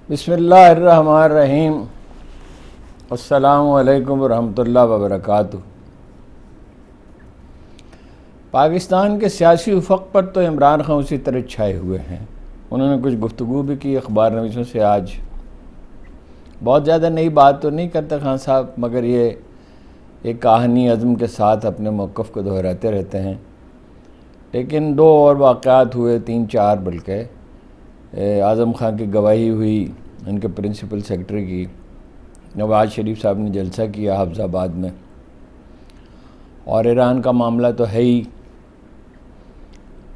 بسم اللہ الرحمن الرحیم۔ السلام علیکم ورحمۃ اللہ وبرکاتہ۔ پاکستان کے سیاسی افق پر تو عمران خان اسی طرح چھائے ہوئے ہیں۔ انہوں نے کچھ گفتگو بھی کی اخبار نویسوں سے آج۔ بہت زیادہ نئی بات تو نہیں کرتے خان صاحب، مگر یہ ایک کہانی عزم کے ساتھ اپنے موقف کو دہراتے رہتے ہیں۔ لیکن دو اور واقعات ہوئے، 3-4 بلکہ۔ اعظم خان کی گواہی ہوئی، ان کے پرنسپل سیکرٹری کی۔ نواز شریف صاحب نے جلسہ کیا حفظ آباد میں، اور ایران کا معاملہ تو ہے ہی۔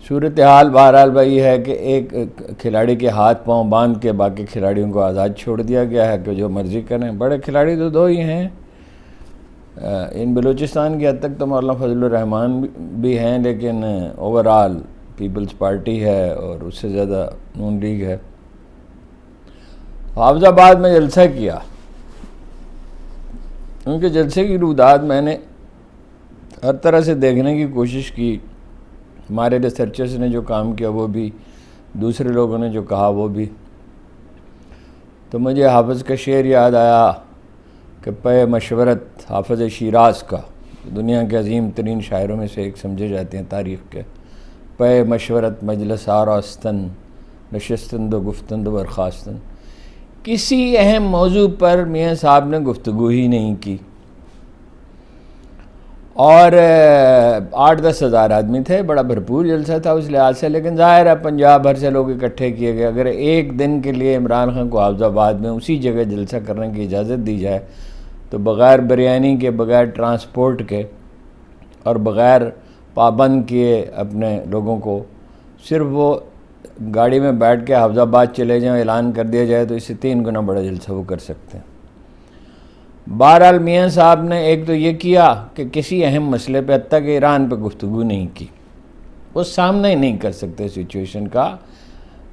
صورتحال بہرحال بھائی ہے کہ ایک کھلاڑی کے ہاتھ پاؤں باندھ کے باقی کھلاڑیوں کو آزاد چھوڑ دیا گیا ہے کہ جو مرضی کریں۔ بڑے کھلاڑی تو دو ہی ہیں، ان بلوچستان کی حد تک تو مولانا فضل الرحمان بھی ہیں، لیکن اوورال پیپلز پارٹی ہے اور اس سے زیادہ نون لیگ ہے۔ حافظ آباد میں جلسہ کیا، ان کے جلسے کی روداد میں نے ہر طرح سے دیکھنے کی کوشش کی۔ ہمارے ریسرچرز نے جو کام کیا وہ بھی، دوسرے لوگوں نے جو کہا وہ بھی۔ تو مجھے حافظ کا شعر یاد آیا کہ پے مشورت حافظ شیراز کا، دنیا کے عظیم ترین شاعروں میں سے ایک سمجھے جاتے ہیں تاریخ کے۔ پے مشورت مجلس آراستن، نشستند و گفتند و برخاستن۔ کسی اہم موضوع پر میاں صاحب نے گفتگو ہی نہیں کی، اور 8-10 ہزار آدمی تھے، بڑا بھرپور جلسہ تھا اس لحاظ سے۔ لیکن ظاہر ہے پنجاب بھر سے لوگ اکٹھے کیے گئے۔ اگر ایک دن کے لیے عمران خان کو حافظ آباد میں اسی جگہ جلسہ کرنے کی اجازت دی جائے تو بغیر بریانی کے، بغیر ٹرانسپورٹ کے اور بغیر پابند کیے اپنے لوگوں کو، صرف وہ گاڑی میں بیٹھ کے حافظ آباد چلے جائیں، اعلان کر دیا جائے تو اس سے 3 گنا بڑا جلسہ وہ کر سکتے ہیں۔ بہرحال میاں صاحب نے ایک تو یہ کیا کہ کسی اہم مسئلے پہ، حتیٰ کہ ایران پہ گفتگو نہیں کی۔ وہ سامنا ہی نہیں کر سکتے سچویشن کا،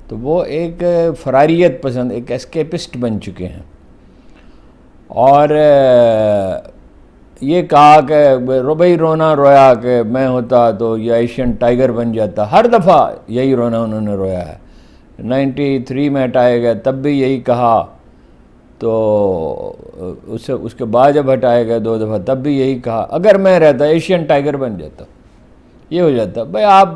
تو وہ ایک فراریت پسند، ایک اسکیپسٹ بن چکے ہیں۔ اور یہ کہا کہ بھائی رونا رویا کہ میں ہوتا تو یہ ایشین ٹائیگر بن جاتا۔ ہر دفعہ یہی رونا انہوں نے رویا ہے۔ 93 میں ہٹائے گئے تب بھی یہی کہا، تو اس کے بعد جب ہٹائے گئے 2 دفعہ تب بھی یہی کہا، اگر میں رہتا ایشین ٹائیگر بن جاتا، یہ ہو جاتا۔ بھائی آپ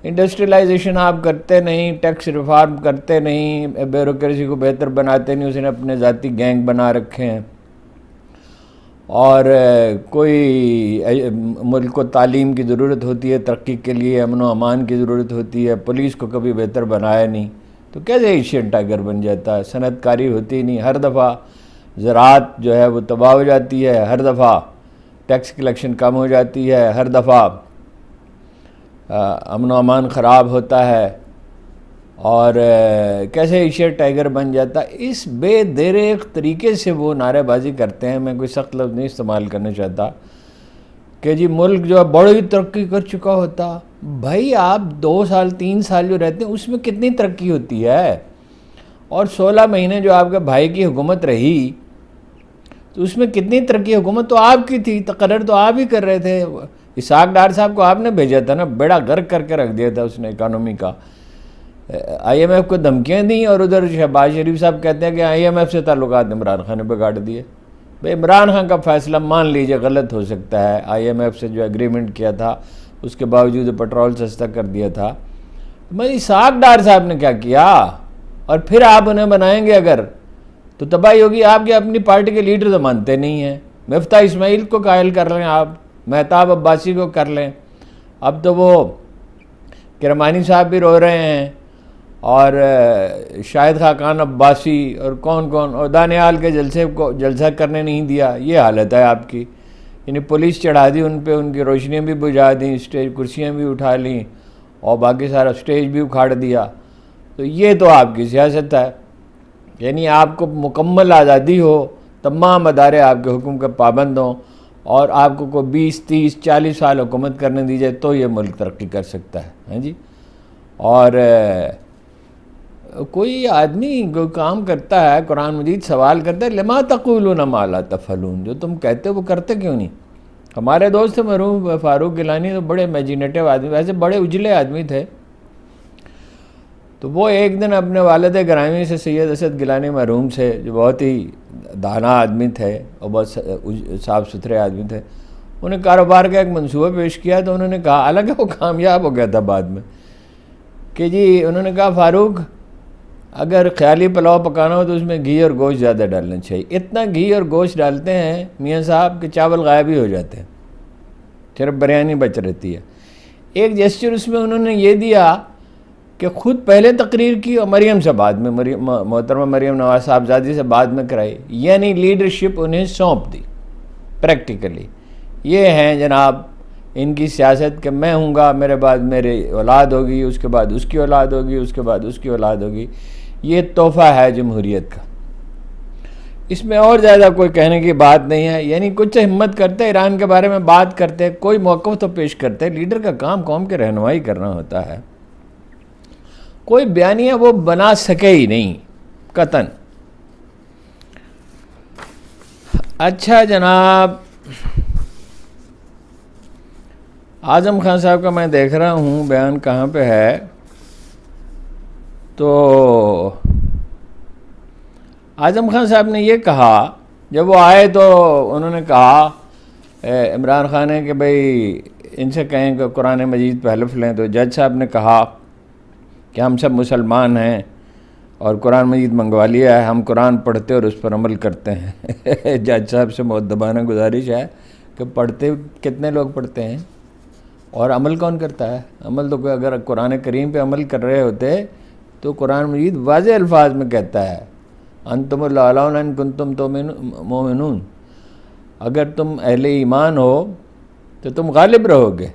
انڈسٹریلائزیشن آپ کرتے نہیں، ٹیکس ریفارم کرتے نہیں، بیوروکریسی کو بہتر بناتے نہیں، اس نے اپنے ذاتی گینگ بنا رکھے ہیں، اور کوئی ملک کو تعلیم کی ضرورت ہوتی ہے ترقی کے لیے، امن و امان کی ضرورت ہوتی ہے، پولیس کو کبھی بہتر بنایا نہیں، تو کیسے ایشین ٹائیگر بن جاتا ہے؟ صنعت کاری ہوتی نہیں، ہر دفعہ زراعت جو ہے وہ تباہ ہو جاتی ہے، ہر دفعہ ٹیکس کلیکشن کم ہو جاتی ہے، ہر دفعہ امن و امان خراب ہوتا ہے، اور کیسے ایشین ٹائیگر بن جاتا؟ اس بے دریغ طریقے سے وہ نعرے بازی کرتے ہیں۔ میں کوئی سخت لفظ نہیں استعمال کرنا چاہتا کہ جی ملک جو ہے بڑی ترقی کر چکا ہوتا۔ بھائی آپ 2 سال 3 سال جو رہتے ہیں اس میں کتنی ترقی ہوتی ہے؟ اور 16 مہینے جو آپ کے بھائی کی حکومت رہی تو اس میں کتنی ترقی؟ حکومت تو آپ کی تھی، تقرر تو آپ ہی کر رہے تھے۔ اسحاق ڈار صاحب کو آپ نے بھیجا تھا نا، بیڑا غرق کر کے رکھ دیا تھا اس نے اکانومی کا۔ IMF کو دھمکیاں دیں، اور ادھر شہباز شریف صاحب کہتے ہیں کہ IMF سے تعلقات عمران خان نے بگاڑ دیے۔ بھئی عمران خان کا فیصلہ مان لیجئے غلط ہو سکتا ہے، IMF سے جو ایگریمنٹ کیا تھا اس کے باوجود پیٹرول سستا کر دیا تھا۔ بھئی اسحاق ڈار صاحب نے کیا کیا؟ اور پھر آپ انہیں بنائیں گے اگر، تو تباہی ہوگی۔ آپ کے اپنی پارٹی کے لیڈر تو مانتے نہیں ہیں۔ مفتاح اسماعیل کو قائل کر لیں آپ، مہتاب عباسی کو کر لیں، اب تو وہ کرمانی صاحب بھی رو رہے ہیں، اور شاہد خاقان عباسی اور کون کون، اور دانیال کے جلسہ کرنے نہیں دیا۔ یہ حالت ہے آپ کی، یعنی پولیس چڑھا دی ان پہ، ان کی روشنیاں بھی بجھا دیں، اسٹیج کرسیاں بھی اٹھا لیں، اور باقی سارا اسٹیج بھی اکھاڑ دیا۔ تو یہ تو آپ کی سیاست ہے، یعنی آپ کو مکمل آزادی ہو، تمام ادارے آپ کے حکم کے پابند ہوں، اور آپ کو کوئی 20 30 40 سال حکومت کرنے دی جائے تو یہ ملک ترقی کر سکتا ہے۔ ہاں جی، اور کوئی آدمی کوئی کام کرتا ہے، قرآن مجید سوال کرتا ہے لما تقولون ما لا تفعلون، جو تم کہتے ہو وہ کرتے کیوں نہیں؟ ہمارے دوست مرحوم فاروق گیلانی تو بڑے امیجینیٹو آدمی، ویسے بڑے اجلے آدمی تھے، تو وہ ایک دن اپنے والد گرامی سے سید اسد گیلانی مرحوم سے، جو بہت ہی دانا آدمی تھے اور بہت صاف ستھرے آدمی تھے، انہیں کاروبار کا ایک منصوبہ پیش کیا، تو انہوں نے کہا، حالانکہ وہ کامیاب ہو گیا تھا بعد میں، کہ جی انہوں نے کہا فاروق اگر خیالی پلاؤ پکانا ہو تو اس میں گھی اور گوشت زیادہ ڈالنا چاہیے، اتنا گھی اور گوشت ڈالتے ہیں میاں صاحب کہ چاول غائب ہی ہو جاتے ہیں، صرف بریانی بچ رہتی ہے۔ ایک جیسچر اس میں انہوں نے یہ دیا کہ خود پہلے تقریر کی اور مریم سے بعد میں، محترمہ مریم نواز صاحبزادی سے بعد میں کرائی، یعنی لیڈرشپ انہیں سونپ دی پریکٹیکلی۔ یہ ہیں جناب ان کی سیاست کہ میں ہوں گا، میرے بعد میری اولاد ہوگی، اس کے بعد اس کی اولاد ہوگی، اس کے بعد اس کی اولاد ہوگی۔ یہ تحفہ ہے جمہوریت کا، اس میں اور زیادہ کوئی کہنے کی بات نہیں ہے۔ یعنی کچھ ہمت کرتے، ایران کے بارے میں بات کرتے، کوئی موقف تو پیش کرتے۔ لیڈر کا کام قوم کے رہنمائی کرنا ہوتا ہے، کوئی بیانیہ وہ بنا سکے ہی نہیں قطعاً۔ اچھا جناب، اعظم خان صاحب کا میں دیکھ رہا ہوں بیان کہاں پہ ہے، تو اعظم خان صاحب نے یہ کہا، جب وہ آئے تو انہوں نے کہا عمران خان ہے کہ بھئی ان سے کہیں کہ قرآن مجید پہ حلف لیں، تو جج صاحب نے کہا کہ ہم سب مسلمان ہیں اور قرآن مجید منگوا لیا ہے، ہم قرآن پڑھتے اور اس پر عمل کرتے ہیں۔ جج صاحب سے مؤدبانہ گزارش ہے کہ پڑھتے کتنے لوگ پڑھتے ہیں اور عمل کون کرتا ہے؟ عمل تو کوئی، اگر قرآن کریم پہ عمل کر رہے ہوتے تو قرآن مجید واضح الفاظ میں کہتا ہے انتم الاعلون ان کنتم مؤمنون، اگر تم اہل ایمان ہو تو تم غالب رہو گے،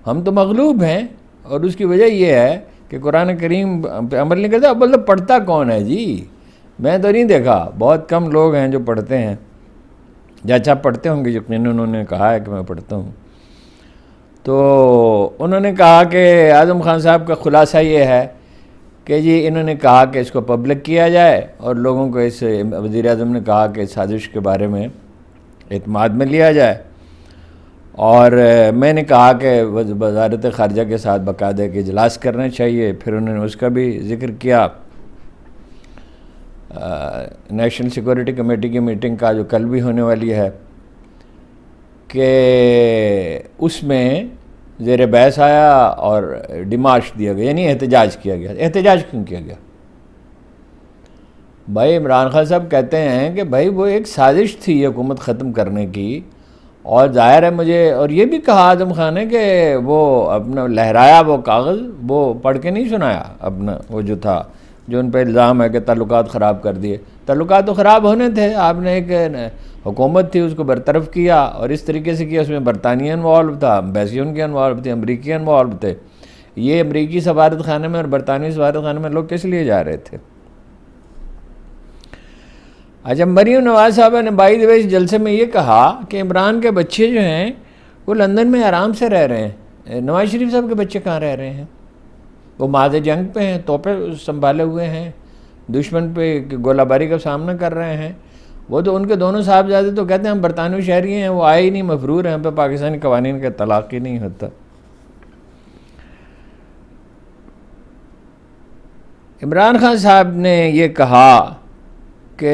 ہم تو مغلوب ہیں۔ اور اس کی وجہ یہ ہے کہ قرآن کریم پہ عمل نہیں کرتا۔ اب مطلب پڑھتا کون ہے جی؟ میں تو نہیں دیکھا، بہت کم لوگ ہیں جو پڑھتے ہیں۔ جیسا پڑھتے ہوں گے یقیناً، انہوں نے کہا ہے کہ میں پڑھتا ہوں۔ تو انہوں نے کہا کہ اعظم خان صاحب کا خلاصہ یہ ہے کہ جی انہوں نے کہا کہ اس کو پبلک کیا جائے اور لوگوں کو اس، وزیر اعظم نے کہا کہ سازش کے بارے میں اعتماد میں لیا جائے، اور میں نے کہا کہ وزارت خارجہ کے ساتھ باقاعدہ ایک اجلاس کرنا چاہیے۔ پھر انہوں نے اس کا بھی ذکر کیا، نیشنل سیکورٹی کمیٹی کی میٹنگ کا جو کل بھی ہونے والی ہے، کہ اس میں زیر بحث آیا اور ڈیمارش دیا گیا، یعنی احتجاج کیا گیا۔ احتجاج کیوں کیا گیا؟ بھائی عمران خان صاحب کہتے ہیں کہ بھائی وہ ایک سازش تھی یہ حکومت ختم کرنے کی، اور ظاہر ہے مجھے، اور یہ بھی کہا اعظم خان نے کہ وہ اپنا لہرایا وہ کاغذ، وہ پڑھ کے نہیں سنایا اپنا، وہ جو تھا جو ان پہ الزام ہے کہ تعلقات خراب کر دیے۔ تعلقات تو خراب ہونے تھے، آپ نے ایک حکومت تھی اس کو برطرف کیا، اور اس طریقے سے کیا، اس میں برطانیہ انوالو تھا، ایمبیسی ان کے انوالو تھے، امریکی انوالو تھے۔ یہ امریکی سفارت خانے میں اور برطانوی سفارت خانے میں لوگ کس لیے جا رہے تھے؟ اچھا، مریم نواز صاحبہ نے بائی دی وے اس جلسے میں یہ کہا کہ عمران کے بچے جو ہیں وہ لندن میں آرام سے رہ رہے ہیں، نواز شریف صاحب کے بچے کہاں رہ رہے ہیں؟ وہ ماض جنگ پہ ہیں، توپے سنبھالے ہوئے ہیں، دشمن پہ گولہ باری کا سامنا کر رہے ہیں۔ وہ تو ان کے دونوں صاحبزادے تو کہتے ہیں ہم برطانوی شہری ہیں، وہ آئے ہی نہیں، مفرور ہیں، ہم پہ پاکستانی قوانین کا طلاق ہی نہیں ہوتا۔ عمران خان صاحب نے یہ کہا کہ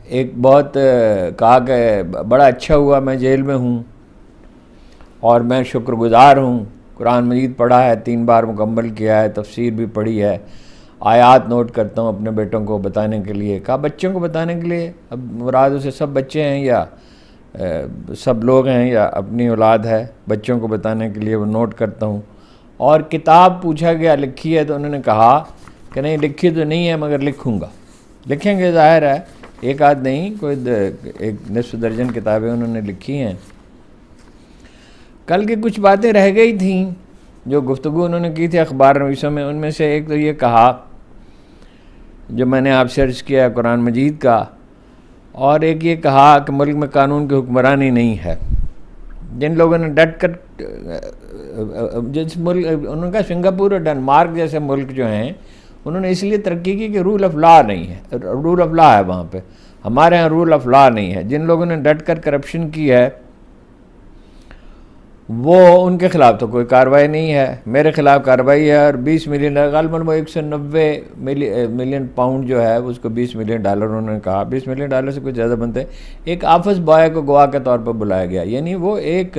ایک بہت کہا کہ بڑا اچھا ہوا میں جیل میں ہوں اور میں شکر گزار ہوں، قرآن مجید پڑھا ہے، 3 بار مکمل کیا ہے، تفسیر بھی پڑھی ہے، آیات نوٹ کرتا ہوں اپنے بیٹوں کو بتانے کے لیے۔ کہا بچوں کو بتانے کے لیے، اب مراد اسے سب بچے ہیں یا سب لوگ ہیں یا اپنی اولاد ہے؟ بچوں کو بتانے کے لیے وہ نوٹ کرتا ہوں۔ اور کتاب پوچھا گیا لکھی ہے، تو انہوں نے کہا کہ نہیں لکھی تو نہیں ہے مگر لکھوں گا، لکھیں گے، ظاہر ہے ایک آدھ نہیں، کوئی ایک نصف درجن کتابیں انہوں نے لکھی ہیں۔ کل کی کچھ باتیں رہ گئی تھیں جو گفتگو انہوں نے کی تھی اخبار نویسوں میں، ان میں سے ایک تو یہ کہا جو میں نے آپ سے عرض کیا قرآن مجید کا، اور ایک یہ کہا کہ ملک میں قانون کی حکمرانی نہیں ہے۔ جن لوگوں نے ڈٹ کر جس ملک، انہوں نے کہا سنگاپور اور ڈنمارک جیسے ملک جو ہیں انہوں نے اس لیے ترقی کی کہ رول آف لا نہیں ہے، رول آف لا ہے وہاں پہ، ہمارے ہاں رول آف لا نہیں ہے۔ جن لوگوں نے ڈٹ کر کرپشن کی ہے وہ ان کے خلاف تو کوئی کارروائی نہیں ہے، میرے خلاف کارروائی ہے، اور 20 ملین غالباً وہ 190 ملین پاؤنڈ جو ہے اس کو 20 ملین ڈالر انہوں نے کہا، 20 ملین ڈالر سے کچھ زیادہ بنتے، ایک آفس بوائے کو گواہ کے طور پر بلایا گیا، یعنی وہ ایک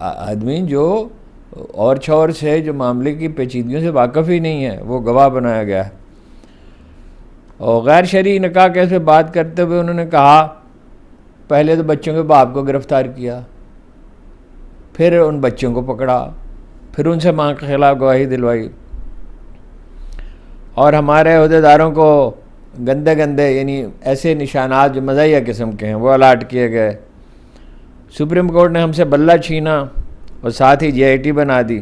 آدمی جو اور چھور سے جو معاملے کی پیچیدگیوں سے واقف ہی نہیں ہے وہ گواہ بنایا گیا ہے۔ اور غیر شرعی نکاح کیس پہ بات کرتے ہوئے انہوں نے کہا پہلے تو بچوں کے باپ کو گرفتار کیا، پھر ان بچوں کو پکڑا، پھر ان سے ماں کے خلاف گواہی دلوائی، اور ہمارے عہدیداروں کو گندے گندے یعنی ایسے نشانات جو مزاحیہ قسم کے ہیں وہ الاٹ کیے گئے۔ سپریم کورٹ نے ہم سے بلہ چھینا اور ساتھ ہی JIT بنا دی،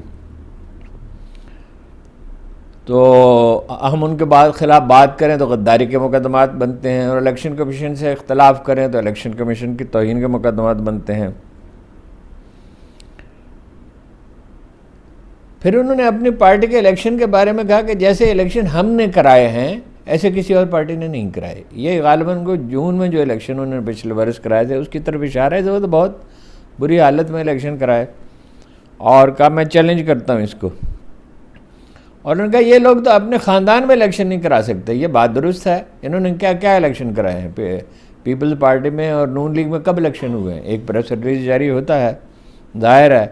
تو ہم ان کے خلاف بات کریں تو غداری کے مقدمات بنتے ہیں، اور الیکشن کمیشن سے اختلاف کریں تو الیکشن کمیشن کی توہین کے مقدمات بنتے ہیں۔ پھر انہوں نے اپنی پارٹی کے الیکشن کے بارے میں کہا کہ جیسے الیکشن ہم نے کرائے ہیں ایسے کسی اور پارٹی نے نہیں کرائے۔ یہ غالباً کو جون میں جو الیکشن انہوں نے پچھلے برس کرائے تھے اس کی طرف اشارہ ہے، وہ تو بہت بری حالت میں الیکشن کرائے، اور کہا میں چیلنج کرتا ہوں اس کو۔ اور انہوں نے کہا یہ لوگ تو اپنے خاندان میں الیکشن نہیں کرا سکتے، یہ بات درست ہے۔ انہوں نے کیا الیکشن کرائے ہیں پیپلز پارٹی میں اور نون لیگ میں؟ کب الیکشن ہوئے ہیں؟ ایک پریس ریلیز جاری ہوتا ہے، ظاہر ہے،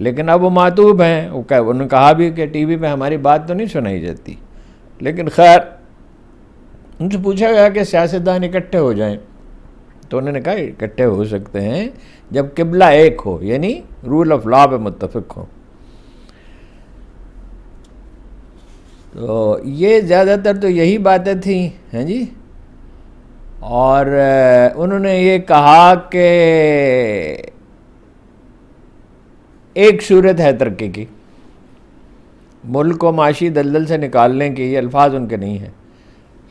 لیکن اب وہ معتوب ہیں۔ انہوں نے کہا بھی کہ ٹی وی پہ ہماری بات تو نہیں سنائی جاتی، لیکن خیر ان سے پوچھا گیا کہ سیاستدان اکٹھے ہو جائیں تو انہوں نے کہا اکٹھے ہو سکتے ہیں جب قبلہ ایک ہو، یعنی رول آف لا پہ متفق ہو۔ تو یہ زیادہ تر تو یہی باتیں تھیں ہیں جی۔ اور انہوں نے یہ کہا کہ ایک صورت ہے ترقی کی، ملک کو معاشی دلدل سے نکالنے کی، یہ الفاظ ان کے نہیں ہیں،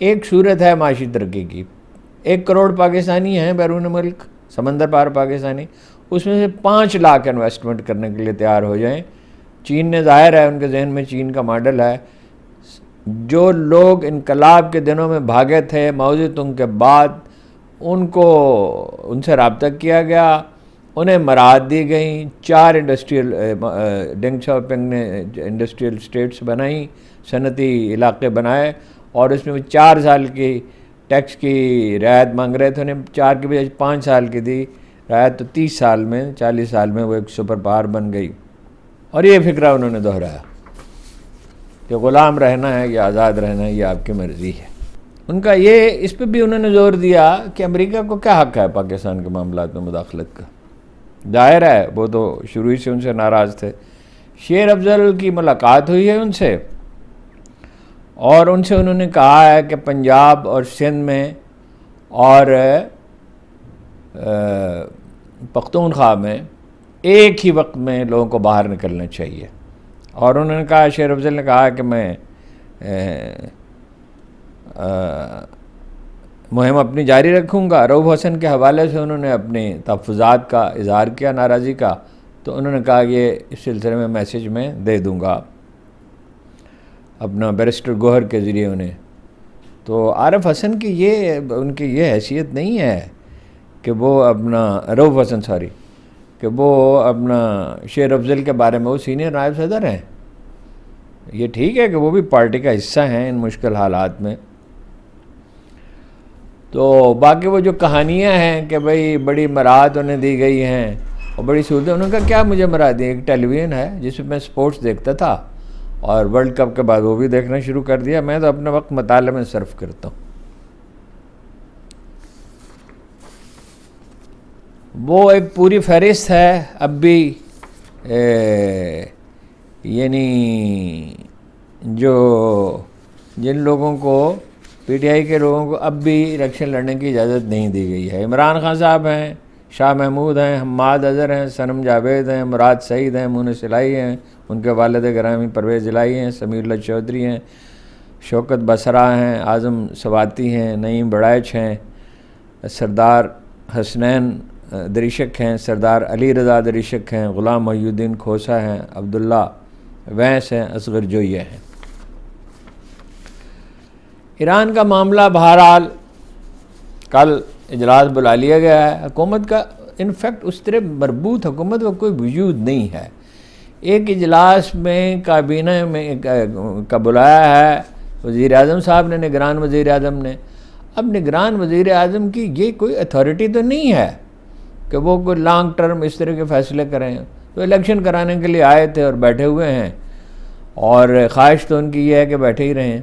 ایک صورت ہے معاشی ترقی کی۔ 1 کروڑ پاکستانی ہیں بیرون ملک، سمندر پار پاکستانی، اس میں سے 5 لاکھ انویسٹمنٹ کرنے کے لیے تیار ہو جائیں۔ چین نے ظاہر ہے ان کے ذہن میں چین کا ماڈل ہے، جو لوگ انقلاب کے دنوں میں بھاگے تھے ماؤ زے تونگ کے بعد ان سے رابطہ کیا گیا، انہیں مراعات دی گئیں، 4 ڈنگ شاؤپنگ نے انڈسٹریل اسٹیٹس بنائیں، صنعتی علاقے بنائے، اور اس میں 4 سال کی ٹیکس کی رعایت مانگ رہے تھے، انہیں 4 کی بجائے 5 سال کی دی رعایت، تو 30 سال میں 40 سال میں وہ ایک سپر پاور بن گئی۔ اور یہ فکرہ انہوں نے دہرایا کہ غلام رہنا ہے یا آزاد رہنا ہے یہ آپ کی مرضی ہے۔ ان کا اس پہ بھی انہوں نے زور دیا کہ امریکہ کو کیا حق ہے پاکستان کے معاملات میں مداخلت کا۔ ظاہر ہے وہ تو شروع سے ان سے ناراض تھے۔ شیر افضل کی ملاقات ہوئی ہے ان سے، اور ان سے انہوں نے کہا ہے کہ پنجاب اور سندھ میں اور پختونخوا میں ایک ہی وقت میں لوگوں کو باہر نکلنا چاہیے۔ اور انہوں نے کہا، شیر افضل نے کہا کہ میں مہم اپنی جاری رکھوں گا۔ رؤوف حسن کے حوالے سے انہوں نے اپنے تحفظات کا اظہار کیا، ناراضی کا، تو انہوں نے کہا کہ اس سلسلے میں میسیج میں دے دوں گا اپنا بیرسٹر گوہر کے ذریعے انہیں۔ تو عارف حسن کی ان کی یہ حیثیت نہیں ہے کہ وہ اپنا رؤوف حسن کہ وہ اپنا شیر افضل کے بارے میں وہ سینئر نائب صدر ہیں۔ یہ ٹھیک ہے کہ وہ بھی پارٹی کا حصہ ہیں ان مشکل حالات میں۔ تو باقی وہ جو کہانیاں ہیں کہ بھئی بڑی مراعات انہیں دی گئی ہیں اور بڑی سہولتیں، انہوں نے کہا کیا مجھے مراد دی؟ ایک ٹیلی ویژن ہے جس میں سپورٹس دیکھتا تھا، اور ورلڈ کپ کے بعد وہ بھی دیکھنا شروع کر دیا، میں تو اپنا وقت مطالعے میں صرف کرتا ہوں۔ وہ ایک پوری فہرست ہے اب بھی، یعنی جن لوگوں کو PTI کے لوگوں کو اب بھی الیکشن لڑنے کی اجازت نہیں دی گئی ہے۔ عمران خان صاحب ہیں، شاہ محمود ہیں، حماد اظہر ہیں، صنم جاوید ہیں، مراد سعید ہیں، مونس الہی ہیں، ان کے والد گرامی پرویز الہی ہیں، سمیر اللہ چودھری ہیں، شوکت بسرا ہیں، اعظم سواتی ہیں، نعیم بڑائچ ہیں، سردار حسنین دریشک ہیں، سردار علی رضا دریشک ہیں، غلام محی الدین کھوسا ہیں، عبداللہ وینس ہیں، اصغر جویہ ہیں۔ ایران کا معاملہ بہرحال کل اجلاس بلا لیا گیا ہے۔ حکومت کا انفیکٹ اس طرح مربوط حکومت وہ کوئی وجود نہیں ہے. ایک اجلاس میں کابینہ میں کا بلایا ہے وزیر اعظم صاحب نے، نگران وزیر اعظم نے. اب نگران وزیر اعظم کی یہ کوئی اتھارٹی تو نہیں ہے کہ وہ کوئی لانگ ٹرم اس طرح کے فیصلے کریں. تو الیکشن کرانے کے لیے آئے تھے اور بیٹھے ہوئے ہیں، اور خواہش تو ان کی یہ ہے کہ بیٹھے ہی رہیں.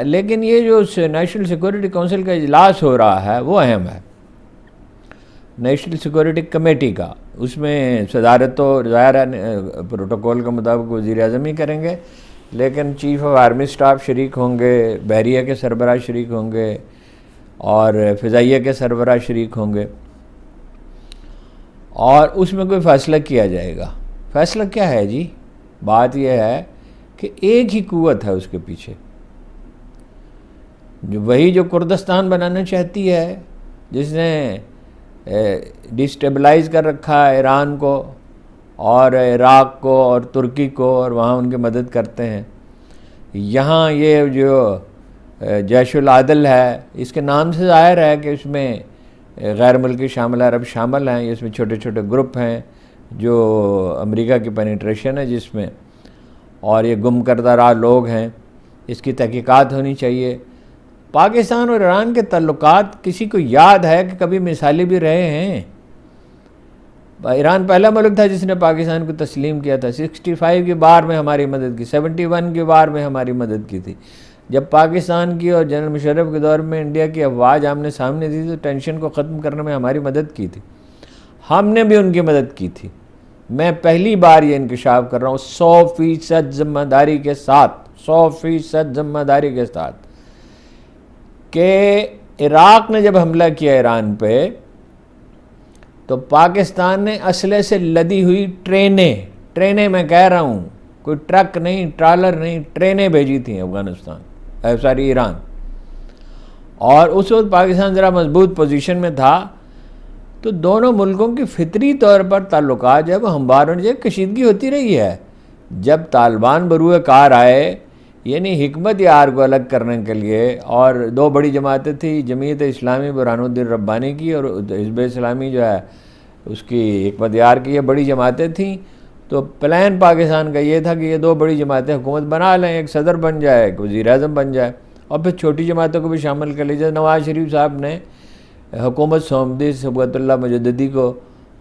لیکن یہ جو نیشنل سیکورٹی کونسل کا اجلاس ہو رہا ہے وہ اہم ہے، نیشنل سیکورٹی کمیٹی کا. اس میں صدارت تو ظاہر ہے پروٹوکول کے مطابق وزیر اعظم ہی کریں گے، لیکن چیف آف آرمی سٹاف شریک ہوں گے، بحریہ کے سربراہ شریک ہوں گے، اور فضائیہ کے سربراہ شریک ہوں گے، اور اس میں کوئی فیصلہ کیا جائے گا. فیصلہ کیا ہے جی؟ بات یہ ہے کہ ایک ہی قوت ہے اس کے پیچھے، وہی جو کردستان بنانا چاہتی ہے، جس نے ڈسٹیبلائز کر رکھا ہے ایران کو اور عراق کو اور ترکی کو، اور وہاں ان کی مدد کرتے ہیں. یہاں یہ جو جیش العدل ہے، اس کے نام سے ظاہر ہے کہ اس میں غیر ملکی شامل عرب شامل ہیں. اس میں چھوٹے چھوٹے گروپ ہیں جو امریکہ کی پینیٹریشن ہے جس میں، اور یہ گم کردہ رہا لوگ ہیں. اس کی تحقیقات ہونی چاہیے. پاکستان اور ایران کے تعلقات کسی کو یاد ہے کہ کبھی مثالی بھی رہے ہیں؟ ایران پہلا ملک تھا جس نے پاکستان کو تسلیم کیا تھا. 65 کی وار میں ہماری مدد کی، 71 کی وار میں ہماری مدد کی تھی. جب پاکستان کی اور جنرل مشرف کے دور میں انڈیا کی افواج آمنے سامنے تھی تو ٹینشن کو ختم کرنے میں ہماری مدد کی تھی. ہم نے بھی ان کی مدد کی تھی. میں پہلی بار یہ انکشاف کر رہا ہوں 100% ذمہ داری کے ساتھ، 100% ذمہ داری کے ساتھ، کہ عراق نے جب حملہ کیا ایران پہ تو پاکستان نے اسلحے سے لدی ہوئی ٹرینیں میں کہہ رہا ہوں، کوئی ٹرک نہیں، ٹرالر نہیں، ٹرینیں بھیجی تھیں ایران. اور اس وقت پاکستان ذرا مضبوط پوزیشن میں تھا. تو دونوں ملکوں کی فطری طور پر تعلقات جب ہموار ہونے جب کشیدگی ہوتی رہی ہے. جب طالبان بروئے کار آئے، یعنی حکمت یار کو الگ کرنے کے لیے، اور دو بڑی جماعتیں تھیں، جمعیت اسلامی برہان الدین ربانی کی اور حزب اسلامی جو ہے اس کی حکمت یار کی، یہ بڑی جماعتیں تھیں. تو پلان پاکستان کا یہ تھا کہ یہ دو بڑی جماعتیں حکومت بنا لیں، ایک صدر بن جائے، ایک وزیر اعظم بن جائے، اور پھر چھوٹی جماعتوں کو بھی شامل کر لیجیے. نواز شریف صاحب نے حکومت سونپ دی صبغت اللہ مجددی کو،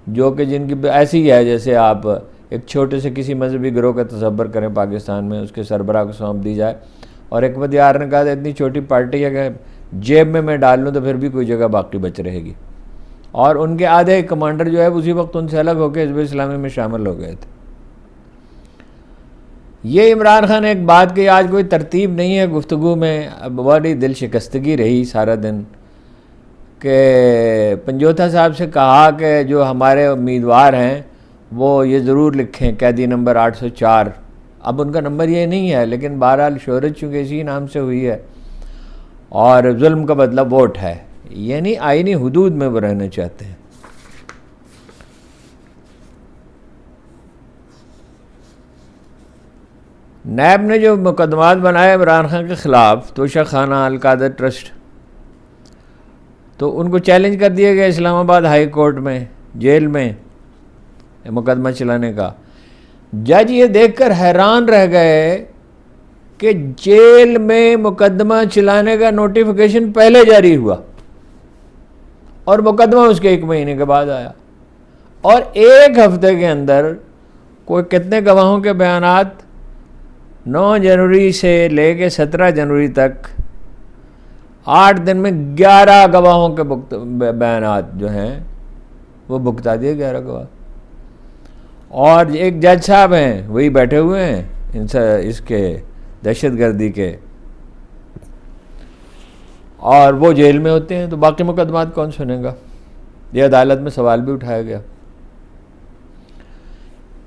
جو کہ جن کی ایسی ہی ہے جیسے آپ ایک چھوٹے سے کسی مذہبی گروہ کا تصور کریں پاکستان میں، اس کے سربراہ کو سونپ دی جائے. اور حکمت یار نے کہا اتنی چھوٹی پارٹی ہے کہ جیب میں ڈال لوں تو پھر بھی کوئی جگہ باقی بچ رہے گی. اور ان کے آدھے کمانڈر جو ہے اسی وقت ان سے الگ ہو کے حزب اسلامی میں شامل ہو گئے تھے. یہ عمران خان نے ایک بات کی، آج کوئی ترتیب نہیں ہے گفتگو میں، بڑی دل شکستگی رہی سارا دن، کہ پنجوتھا صاحب سے کہا کہ جو ہمارے امیدوار ہیں وہ یہ ضرور لکھیں قیدی نمبر 804. اب ان کا نمبر یہ نہیں ہے، لیکن بہرحال شہرت چونکہ اسی نام سے ہوئی ہے، اور ظلم کا بدلہ ووٹ ہے، یعنی آئینی حدود میں وہ رہنا چاہتے ہیں. نیب نے جو مقدمات بنائے عمران خان کے خلاف، توشہ خانہ، القادر ٹرسٹ، تو ان کو چیلنج کر دیا گیا اسلام آباد ہائی کورٹ میں، جیل میں مقدمہ چلانے کا. جج یہ دیکھ کر حیران رہ گئے کہ جیل میں مقدمہ چلانے کا نوٹیفیکیشن پہلے جاری ہوا اور مقدمہ اس کے 1 مہینے کے بعد آیا، اور 1 ہفتے کے اندر کوئی کتنے گواہوں کے بیانات، 9 جنوری سے لے کے 17 جنوری تک 8 دن میں 11 گواہوں کے بیانات جو ہیں وہ بھگتا دیے 11 گواہ. اور ایک جج صاحب ہیں وہی بیٹھے ہوئے ہیں اس کے دہشت گردی کے، اور وہ جیل میں ہوتے ہیں. تو باقی مقدمات کون سنے گا؟ یہ عدالت میں سوال بھی اٹھایا گیا.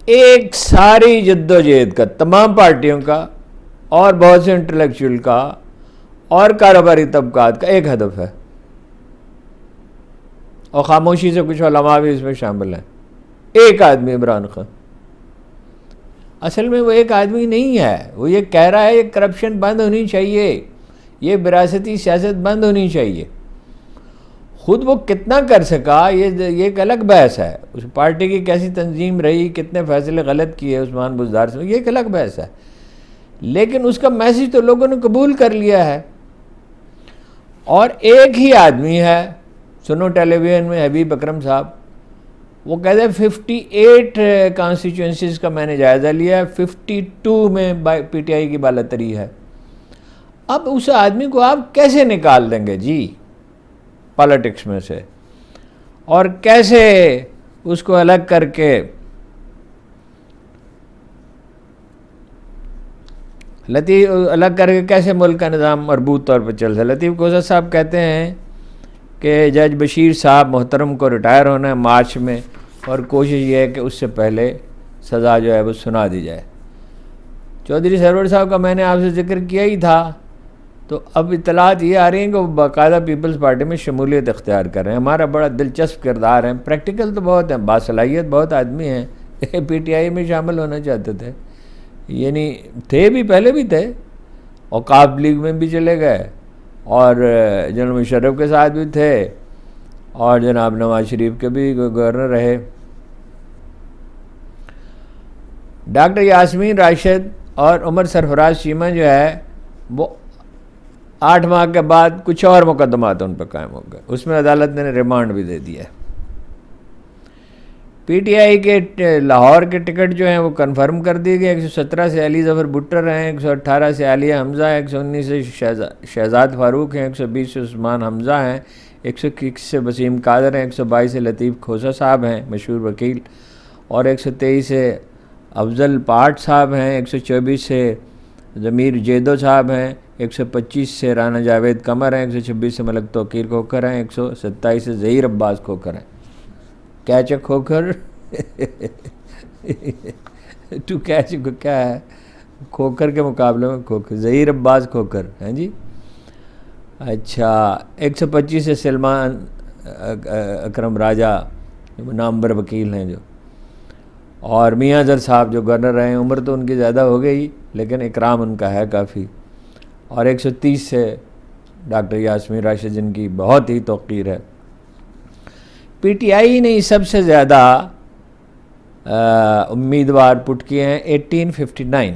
ایک ساری جدوجہد کا، تمام پارٹیوں کا اور بہت سے انٹلیکچوئل کا اور کاروباری طبقات کا ایک ہدف ہے، اور خاموشی سے کچھ علماء بھی اس میں شامل ہیں. ایک آدمی عمران خان، اصل میں وہ ایک آدمی نہیں ہے، وہ یہ کہہ رہا ہے یہ کرپشن بند ہونی چاہیے، یہ وراثتی سیاست بند ہونی چاہیے. خود وہ کتنا کر سکا یہ ایک الگ بحث ہے. اس پارٹی کی کیسی تنظیم رہی, کتنے فیصلے غلط کیے عثمان بزدار سے, یہ ایک الگ بحث ہے. لیکن اس کا میسج تو لوگوں نے قبول کر لیا ہے. اور ایک ہی آدمی ہے سنو ٹیلی ویژن میں, حبیب اکرم صاحب, وہ کہتے ہیں 58 کانسٹیچوئنسیز کا میں نے جائزہ لیا ہے, 52 میں پی ٹی آئی کی بالاتری ہے. اب اس آدمی کو آپ کیسے نکال دیں گے جی پالیٹکس میں سے, اور کیسے اس کو الگ کر کے کیسے ملک کا نظام مربوط طور پر چل سکتا. لطیف کوثر صاحب کہتے ہیں کہ جج بشیر صاحب محترم کو ریٹائر ہونا ہے مارچ میں, اور کوشش یہ ہے کہ اس سے پہلے سزا جو ہے وہ سنا دی جائے. چودھری سرور صاحب کا میں نے آپ سے ذکر کیا ہی تھا, تو اب اطلاعات یہ آ رہی ہیں کہ وہ باقاعدہ پیپلز پارٹی میں شمولیت اختیار کر رہے ہیں. ہمارا بڑا دلچسپ کردار ہے, پریکٹیکل تو بہت ہیں, باصلاحیت بہت آدمی ہیں, پی ٹی آئی میں شامل ہونا چاہتے تھے, یعنی تھے بھی, پہلے بھی تھے, اوقاف لیگ میں بھی چلے گئے, اور جنرل مشرف کے ساتھ بھی تھے, اور جناب نواز شریف کے بھی گورنر رہے. ڈاکٹر یاسمین راشد اور عمر سرفراز چیمہ جو ہے وہ 8 ماہ کے بعد کچھ اور مقدمات ان پہ قائم ہو گئے, اس میں عدالت نے ریمانڈ بھی دے دیا ہے. پی ٹی آئی کے لاہور کے ٹکٹ جو ہیں وہ کنفرم کر دیے گئے. 117 سے علی ظفر بٹر ہیں, 118 سے عالیہ حمزہ ہیں, 119 سے شہزاد فاروق ہیں, 120 سے عثمان حمزہ ہیں, 121 سے وسیم قادر ہیں, 122 سے لطیف کھوسہ صاحب ہیں مشہور وکیل, اور 123 سے افضل پاٹ صاحب ہیں, 124 سے ضمیر جیدو صاحب ہیں, 125 سے رانا جاوید قمر ہیں, 126 سے ملک توقیر کھوکھر ہیں, 127 سے ظہیر عباس کھوکھر ہیں. کیچ کھوکھر ٹو کیچ کیا ہے, کھوکھر کے مقابلے میں کھوکھر, ظہیر عباس کھوکھر ہیں جی. اچھا, 125 سے سلمان اکرم راجہ نامور وکیل ہیں جو, اور میاں اظہر صاحب جو گورنر رہے ہیں, عمر تو ان کی زیادہ ہو گئی لیکن اکرام ان کا ہے کافی, اور 130 سے ڈاکٹر یاسمین راشد جن کی بہت ہی توقیر ہے. پی ٹی آئی نے سب سے زیادہ امیدوار پٹ کیے ہیں 1859,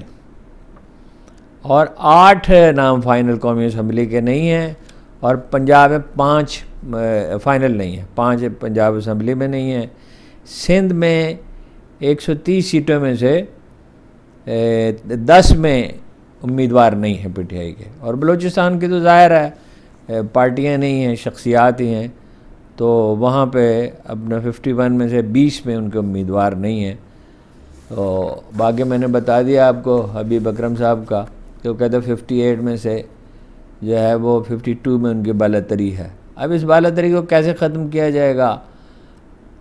اور 8 نام فائنل قومی اسمبلی کے نہیں ہیں, اور پنجاب میں 5 فائنل نہیں ہیں, 5 پنجاب اسمبلی میں نہیں ہیں. سندھ میں 130 سیٹوں میں سے 10 میں امیدوار نہیں ہیں پی ٹی آئی کے, اور بلوچستان کی تو ظاہر ہے پارٹیاں نہیں ہیں, شخصیات ہی ہیں, تو وہاں پہ اپنا 51 میں سے 20 میں ان کے امیدوار نہیں ہیں. تو باقی میں نے بتا دیا آپ کو حبیب اکرم صاحب کا, تو کہتے 58 میں سے جو ہے وہ 52 میں ان کی بالاتری ہے. اب اس بالاتری کو کیسے ختم کیا جائے گا,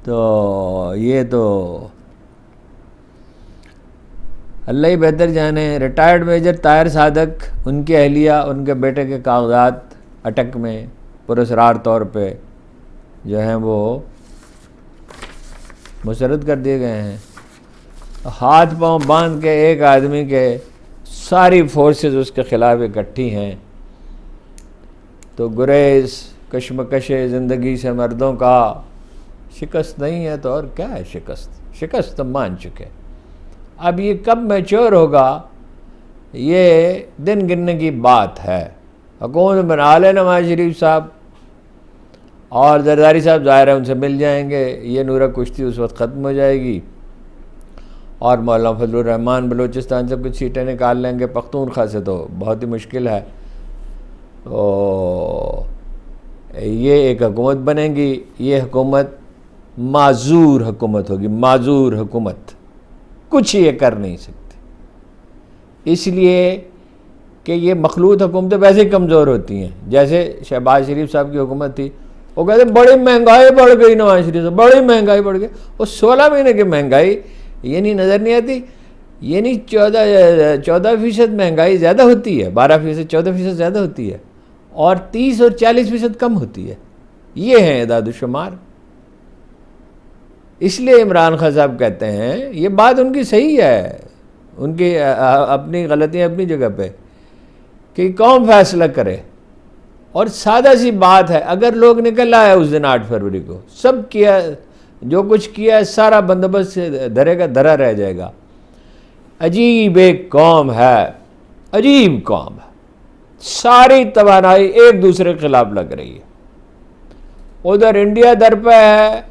تو یہ تو اللہ ہی بہتر جانے. ریٹائرڈ میجر طاہر صادق, ان کی اہلیہ, ان کے بیٹے کے کاغذات اٹک میں پراسرار طور پہ جو ہیں وہ مسترد کر دیے گئے ہیں. ہاتھ پاؤں باندھ کے ایک آدمی کے ساری فورسز اس کے خلاف اکٹھی ہیں, تو گریز کشمکش زندگی سے مردوں کا شکست نہیں ہے تو اور کیا ہے شکست تو مان چکے. اب یہ کب میچور ہوگا, یہ دن گننے کی بات ہے. حکومت بنا لے نواز شریف صاحب, اور زرداری صاحب ظاہر ہے ان سے مل جائیں گے, یہ نورہ کشتی اس وقت ختم ہو جائے گی, اور مولانا فضل الرحمان بلوچستان سے کچھ سیٹیں نکال لیں گے, پختونخوا سے تو بہت ہی مشکل ہے. تو یہ ایک حکومت بنے گی, یہ حکومت معذور حکومت ہوگی, معذور حکومت, کچھ یہ کر نہیں سکتی, اس لیے کہ یہ مخلوط حکومتیں ویسے ہی کمزور ہوتی ہیں. جیسے شہباز شریف صاحب کی حکومت تھی, وہ کہتے ہیں بڑی مہنگائی بڑھ گئی, نواز شریف سے بڑی مہنگائی بڑھ گئی. وہ 16 مہینے کی مہنگائی یہ نہیں نظر نہیں آتی, یہ نہیں 14% مہنگائی زیادہ ہوتی ہے, 12% 14% زیادہ ہوتی ہے, اور 30 اور 40% کم ہوتی ہے. یہ ہیں اعداد و شمار. اس لیے عمران خان صاحب کہتے ہیں, یہ بات ان کی صحیح ہے, ان کی اپنی غلطیاں اپنی جگہ پہ, کہ قوم فیصلہ کرے, اور سادہ سی بات ہے، اگر لوگ نکل آئے اس دن 8 فروری کو، سب کیا جو کچھ کیا ہے سارا بندوبست دھرے کا دھرا رہ جائے گا۔ عجیب ایک قوم ہے، عجیب قوم ہے، ساری توانائی ایک دوسرے کے خلاف لگ رہی ہے۔ ادھر انڈیا درپے ہے،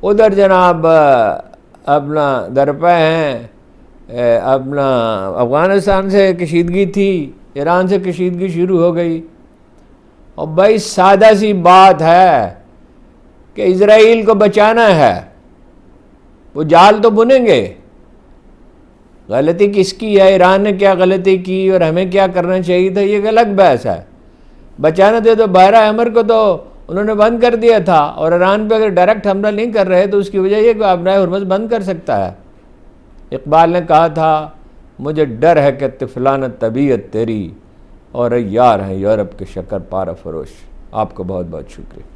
ادھر جناب اپنا درپے ہیں، اپنا افغانستان سے کشیدگی تھی، ایران سے کشیدگی شروع ہو گئی۔ اور بھائی سادہ سی بات ہے کہ اسرائیل کو بچانا ہے، وہ جال تو بنیں گے۔ غلطی کس کی ہے، ایران نے کیا غلطی کی اور ہمیں کیا کرنا چاہیے تھا، یہ ایک الگ بحث ہے۔ بچانا تھے تو بحیرہ احمر کو تو انہوں نے بند کر دیا تھا، اور ایران پہ اگر ڈائریکٹ حملہ نہیں کر رہے تو اس کی وجہ یہ کہ آبنائے ہرمز بند کر سکتا ہے۔ اقبال نے کہا تھا مجھے ڈر ہے کہ طفلانہ طبیعت تیری اور یار ہیں یورپ کے شکر پارہ فروش۔ آپ کو بہت بہت شکریہ۔